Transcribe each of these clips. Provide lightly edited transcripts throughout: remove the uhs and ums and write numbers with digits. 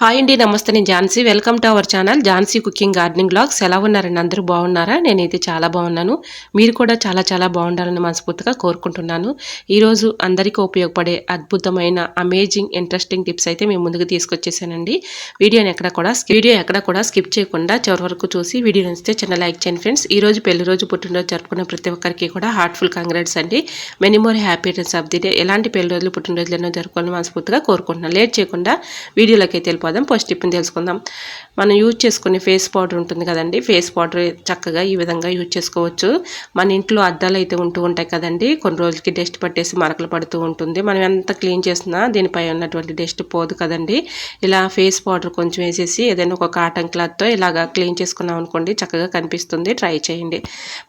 Hi అండి, నమస్తే. నేను Jhansi. Welcome to our channel Jhansi cooking gardening blogs. ఎలా ఉన్నారండి? అందరూ బాగున్నారా? నేనైతే చాలా బాగున్నాను. మీరు కూడా చాలా చాలా బాగుండాలని మనస్ఫూర్తిగా కోరుకుంటున్నాను. ఈరోజు అందరికీ ఉపయోగపడే అద్భుతమైన అమేజింగ్ ఇంట్రెస్టింగ్ టిప్స్ అయితే మేము ముందుకు తీసుకొచ్చేసానండి. వీడియోని ఎక్కడ కూడా స్కిప్ చేయకుండా చివరి వరకు చూసి వీడియో నచ్చితే చిన్న లైక్ చేయండి ఫ్రెండ్స్. ఈ రోజు పెళ్లి రోజు, పుట్టినరోజు జరుపుకున్న ప్రతి ఒక్కరికి కూడా హార్ట్ఫుల్ కంగ్రాట్స్ అండి. Many more happy returns of the day. ఎలాంటి పెళ్లి రోజులు, పుట్టినరోజులు ఎన్నో జరుపుకోవాలని మనస్ఫూర్తిగా కోరుకుంటున్నాను. లేట్ చేయకుండా వీడియోలోకి అయితే ఫస్ట్ టిప్ని తెలుసుకుందాం. మనం యూజ్ చేసుకునే ఫేస్ పౌడర్ ఉంటుంది కదండి, ఫేస్ పౌడర్ చక్కగా ఈ విధంగా యూజ్ చేసుకోవచ్చు. మన ఇంట్లో అద్దాలు అయితే ఉంటూ ఉంటాయి కదండి, కొన్ని రోజులకి డస్ట్ పట్టేసి మరకలు పడుతూ ఉంటుంది. మనం ఎంత క్లీన్ చేసినా దీనిపై ఉన్నటువంటి డస్ట్ పోదు కదండి. ఇలా ఫేస్ పౌడర్ కొంచెం వేసేసి ఏదైనా ఒక కాటన్ క్లాత్తో ఇలాగా క్లీన్ చేసుకున్నాం అనుకోండి, చక్కగా కనిపిస్తుంది. ట్రై చేయండి.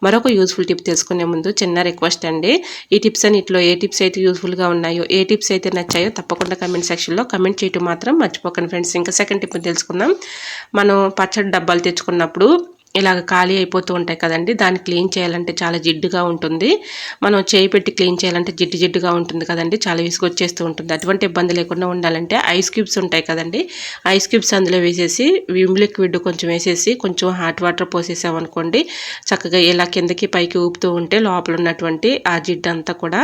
మరొక యూజ్ఫుల్ టిప్ తెలుసుకునే ముందు చిన్న రిక్వెస్ట్ అండి. ఈ టిప్స్ అన్నిటిలో ఏ టిప్స్ అయితే యూజ్ఫుల్గా ఉన్నాయో, ఏ టిప్స్ అయితే నచ్చాయో తప్పకుండా కమెంట్ సెక్షన్లో కమెంట్ చేయటం మాత్రం మర్చిపోకండి ఫ్రెండ్స్. ఇంకా సెకండ్ టిప్ తెలుసుకుందాం. మనం పచ్చడి డబ్బాలు తెచ్చుకున్నప్పుడు ఇలాగ ఖాళీ అయిపోతూ ఉంటాయి కదండి, దాన్ని క్లీన్ చేయాలంటే చాలా జిడ్డుగా ఉంటుంది. మనం చేయి పెట్టి క్లీన్ చేయాలంటే జిడ్డుగా ఉంటుంది కదండి, చాలా విసుగొచ్చేస్తూ ఉంటుంది. అటువంటి ఇబ్బంది లేకుండా ఉండాలంటే ఐస్ క్యూబ్స్ ఉంటాయి కదండి, ఐస్ క్యూబ్స్ అందులో వేసేసి విమ్ లిక్విడ్ కొంచెం వేసేసి కొంచెం హాట్ వాటర్ పోసేసామనుకోండి, చక్కగా ఇలా కిందకి పైకి ఊపుతూ ఉంటే లోపల ఉన్నటువంటి ఆ జిడ్డు అంతా కూడా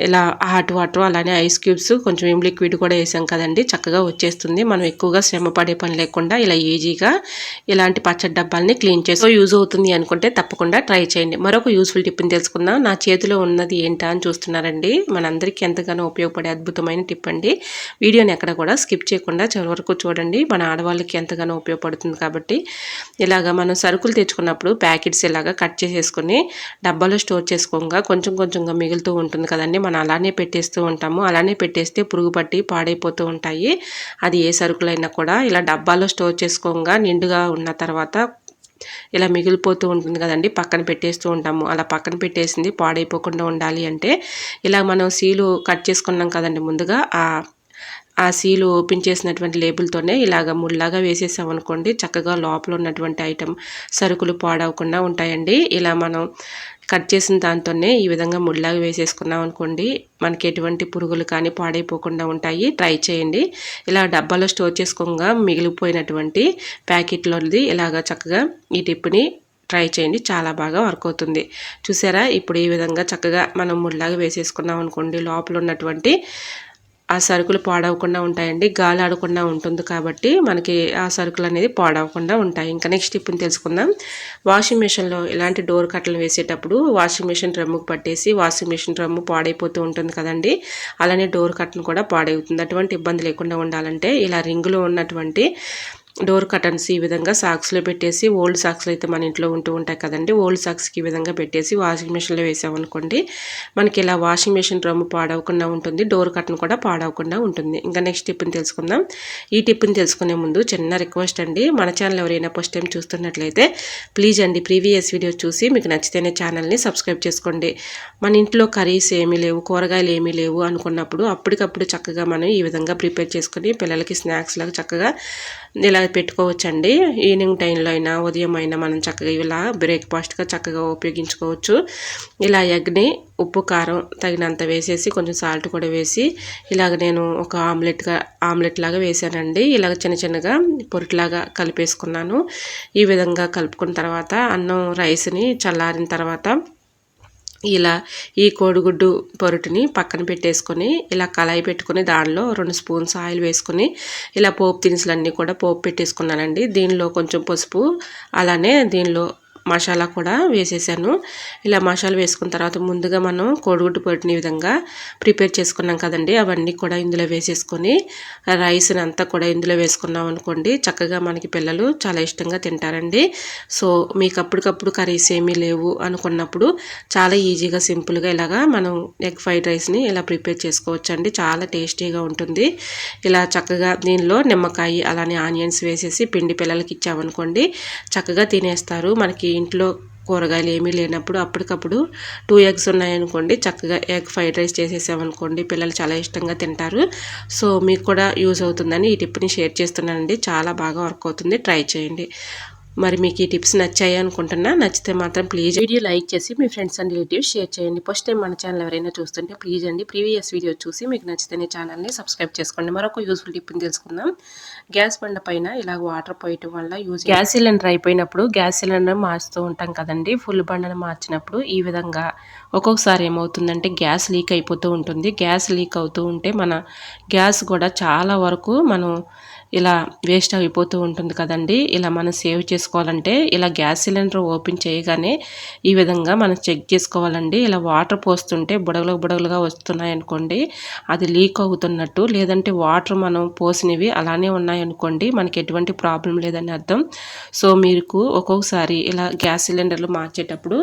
ఇలా హాట్ వాటర్ అలానే ఐస్ క్యూబ్స్ కొంచెం విమ్ లిక్విడ్ కూడా వేసాం కదండి, చక్కగా వచ్చేస్తుంది. మనం ఎక్కువగా శ్రమ పడే పని లేకుండా ఇలా ఈజీగా ఇలాంటి పచ్చడి డబ్బాల్ని క్లీన్ చేసి యూజ్ అవుతుంది అనుకుంటే తప్పకుండా ట్రై చేయండి. మరొక యూస్ఫుల్ టిప్ని తెలుసుకుందాం. నా చేతిలో ఉన్నది ఏంటా అని చూస్తున్నారండి, మనందరికీ ఎంతగానో ఉపయోగపడే అద్భుతమైన టిప్ అండి. వీడియోని ఎక్కడ కూడా స్కిప్ చేయకుండా చివరి వరకు చూడండి, మన ఆడవాళ్ళకి ఎంతగానో ఉపయోగపడుతుంది. కాబట్టి ఇలాగా మనం సరుకులు తెచ్చుకున్నప్పుడు ప్యాకెట్స్ ఇలాగా కట్ చేసేసుకొని డబ్బాలో స్టోర్ చేసుకోగా కొంచెం కొంచెంగా మిగులుతూ ఉంటుంది కదండి, మనం అలానే పెట్టేస్తూ ఉంటాము. అలానే పెట్టేస్తే పురుగు పట్టి పాడైపోతూ ఉంటాయి. అది ఏ సరుకులైనా కూడా ఇలా డబ్బాలో స్టోర్ చేసుకోగా నిండుగా ఉన్న తర్వాత ఇలా మిగిలిపోతూ ఉంటుంది కదండి, పక్కన పెట్టేస్తూ ఉంటాము. అలా పక్కన పెట్టేసింది పాడైపోకుండా ఉండాలి అంటే ఇలా మనం సీలు కట్ చేసుకున్నాం కదండి ముందుగా, ఆ సీలు ఓపెన్ చేసినటువంటి లేబుల్తోనే ఇలాగ ముళ్ళలాగా వేసేసామనుకోండి, చక్కగా లోపల ఉన్నటువంటి ఐటెం సరుకులు పాడవకుండా ఉంటాయండి. ఇలా మనం కట్ చేసిన దాంతోనే ఈ విధంగా ముళ్ళలాగా వేసేసుకున్నాం అనుకోండి, మనకి ఎటువంటి పురుగులు కానీ పాడైపోకుండా ఉంటాయి. ట్రై చేయండి. ఇలా డబ్బాలో స్టోర్ చేసుకోగా మిగిలిపోయినటువంటి ప్యాకెట్లోది ఇలాగ చక్కగా ఈ టిప్ని ట్రై చేయండి, చాలా బాగా వర్క్ అవుతుంది. చూసారా, ఇప్పుడు ఈ విధంగా చక్కగా మనం ముళ్ళలాగా వేసేసుకున్నాం అనుకోండి, లోపల ఉన్నటువంటి ఆ సరుకులు పాడవకుండా ఉంటాయండి, గాలి ఆడకుండా ఉంటుంది. కాబట్టి మనకి ఆ సరుకులు అనేది పాడవకుండా ఉంటాయి. ఇంకా నెక్స్ట్ టిప్ని తెలుసుకుందాం. వాషింగ్ మిషన్లో ఇలాంటి డోర్ కట్టలు వేసేటప్పుడు వాషింగ్ మిషన్ డ్రమ్ముకు పట్టేసి వాషింగ్ మిషన్ డ్రమ్ము పాడైపోతూ ఉంటుంది కదండి, అలానే డోర్ కట్టను కూడా పాడవుతుంది. అటువంటి ఇబ్బంది లేకుండా ఉండాలంటే ఇలా రింగులో ఉన్నటువంటి డోర్ కర్టన్స్ ఈ విధంగా సాక్స్లో పెట్టేసి, ఓల్డ్ సాక్స్లు అయితే మన ఇంట్లో ఉంటూ ఉంటాయి కదండి, ఓల్డ్ సాక్స్కి ఈ విధంగా పెట్టేసి వాషింగ్ మిషన్లో వేసామనుకోండి, మనకి ఇలా వాషింగ్ మిషన్ డ్రమ్ము పాడవకుండా ఉంటుంది, డోర్ కర్టన్ కూడా పాడవకుండా ఉంటుంది. ఇంకా నెక్స్ట్ టిప్ని తెలుసుకుందాం. ఈ టిప్ని తెలుసుకునే ముందు చిన్న రిక్వెస్ట్ అండి, మన ఛానల్ ఎవరైనా ఫస్ట్ టైం చూస్తున్నట్లయితే ప్లీజ్ అండి ప్రీవియస్ వీడియో చూసి మీకు నచ్చితేనే ఛానల్ని సబ్స్క్రైబ్ చేసుకోండి. మన ఇంట్లో కర్రీస్ ఏమీ లేవు, కూరగాయలు ఏమీ లేవు అనుకున్నప్పుడు అప్పటికప్పుడు చక్కగా మనం ఈ విధంగా ప్రిపేర్ చేసుకొని పిల్లలకి స్నాక్స్ లాగా చక్కగా ఇలా పెట్టుకోవచ్చండి. ఈవినింగ్ టైంలో అయినా ఉదయం అయినా మనం చక్కగా ఇలా బ్రేక్ఫాస్ట్గా చక్కగా ఉపయోగించుకోవచ్చు. ఇలా ఎగ్ని ఉప్పు కారం తగినంత వేసేసి కొంచెం సాల్ట్ కూడా వేసి ఇలాగ నేను ఒక ఆమ్లెట్ లాగా వేసానండి. ఇలాగ చిన్న చిన్నగా పొరుట్లాగా కలిపేసుకున్నాను. ఈ విధంగా కలుపుకున్న తర్వాత అన్నం రైస్ని చల్లారిన తర్వాత ఇలా ఈ కోడిగుడ్డు పొరుటుని పక్కన పెట్టేసుకొని ఇలా కళాయి పెట్టుకుని దానిలో 2 స్పూన్స్ ఆయిల్ వేసుకొని ఇలా పోపు దినుసులన్నీ కూడా పోపు పెట్టేసుకున్నానండి. దీనిలో కొంచెం పసుపు అలానే దీనిలో మసాలా కూడా వేసేసాను. ఇలా మసాలా వేసుకున్న తర్వాత ముందుగా మనం కోడిగుడ్డు పొట్టుని విధంగా ప్రిపేర్ చేసుకున్నాం కదండి, అవన్నీ కూడా ఇందులో వేసేసుకొని రైస్ని అంతా కూడా ఇందులో వేసుకున్నాం అనుకోండి, చక్కగా మనకి పిల్లలు చాలా ఇష్టంగా తింటారండి. సో మీకు అప్పటికప్పుడు కర్రీస్ ఏమీ లేవు అనుకున్నప్పుడు చాలా ఈజీగా సింపుల్గా ఇలాగా మనం ఎగ్ ఫ్రైడ్ రైస్ని ఇలా ప్రిపేర్ చేసుకోవచ్చు అండి, చాలా టేస్టీగా ఉంటుంది. ఇలా చక్కగా దీనిలో నిమ్మకాయ అలానే ఆనియన్స్ వేసేసి పిండి పిల్లలకి ఇచ్చామనుకోండి, చక్కగా తినేస్తారు. మనకి ఇంట్లో కూరగాయలు ఏమీ లేనప్పుడు అప్పటికప్పుడు 2 ఎగ్స్ ఉన్నాయనుకోండి, చక్కగా ఎగ్ ఫ్రైడ్ రైస్ చేసేసామనుకోండి, పిల్లలు చాలా ఇష్టంగా తింటారు. సో మీకు కూడా యూజ్ అవుతుందని ఈ టిప్ని షేర్ చేస్తున్నానండి, చాలా బాగా వర్క్ అవుతుంది. ట్రై చేయండి. మరి మీకు ఈ టిప్స్ నచ్చాయి అనుకుంటున్నా. నచ్చితే మాత్రం ప్లీజ్ వీడియో లైక్ చేసి మీ ఫ్రెండ్స్ అండ్ రిలేటివ్స్ షేర్ చేయండి. ఫస్ట్ టైం మన ఛానల్ ఎవరైనా చూస్తుంటే ప్లీజ్ అండి ప్రీవియస్ వీడియో చూసి మీకు నచ్చితేనే ఛానల్ని సబ్స్క్రైబ్ చేసుకోండి. మరొక యూస్ఫుల్ టిప్ని తెలుసుకుందాం. గ్యాస్ బండ పైన ఇలా వాటర్ పోయటం వల్ల గ్యాస్ సిలిండర్ అయిపోయినప్పుడు గ్యాస్ సిలిండర్ మార్చుతూ ఉంటాం కదండి. ఫుల్ బండను మార్చినప్పుడు ఈ విధంగా ఒక్కొక్కసారి ఏమవుతుందంటే గ్యాస్ లీక్ అయిపోతూ ఉంటుంది. గ్యాస్ లీక్ అవుతూ ఉంటే మన గ్యాస్ కూడా చాలా వరకు మనం ఇలా వేస్ట్ అయిపోతూ ఉంటుంది కదండి. ఇలా మనం సేవ్ చేసుకోవాలంటే ఇలా గ్యాస్ సిలిండర్ ఓపెన్ చేయగానే ఈ విధంగా మనం చెక్ చేసుకోవాలండి. ఇలా వాటర్ పోస్తుంటే బుడగలుగా వస్తున్నాయి అనుకోండి, అది లీక్ అవుతున్నట్టు. లేదంటే వాటర్ మనం పోసినవి అలానే ఉన్నాయనుకోండి, మనకి ఎటువంటి ప్రాబ్లం లేదని అర్థం. సో మీకు ఒక్కొక్కసారి ఇలా గ్యాస్ సిలిండర్లు మార్చేటప్పుడు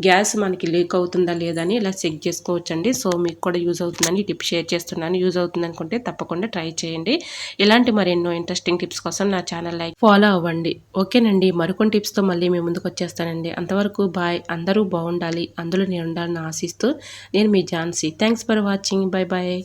గ్యాస్ మనకి లీక్ అవుతుందా లేదని ఇలా చెక్ చేసుకోవచ్చండి. సో మీకు కూడా యూజ్ అవుతుందని టిప్ షేర్ చేస్తున్నాను. యూజ్ అవుతుంది అనుకుంటే తప్పకుండా ట్రై చేయండి. ఇలాంటి మరెన్నో ఇంట్రెస్టింగ్ టిప్స్ కోసం నా ఛానల్ లైక్ ఫాలో అవ్వండి. ఓకేనండి, మరికొన్ని టిప్స్తో మళ్ళీ మీ ముందుకు వచ్చేస్తానండి. అంతవరకు బాయ్. అందరూ బాగుండాలి, అందులో నేను ఉండాలని ఆశిస్తూ నేను మీ Jhansi. Thanks for watching. Bye bye.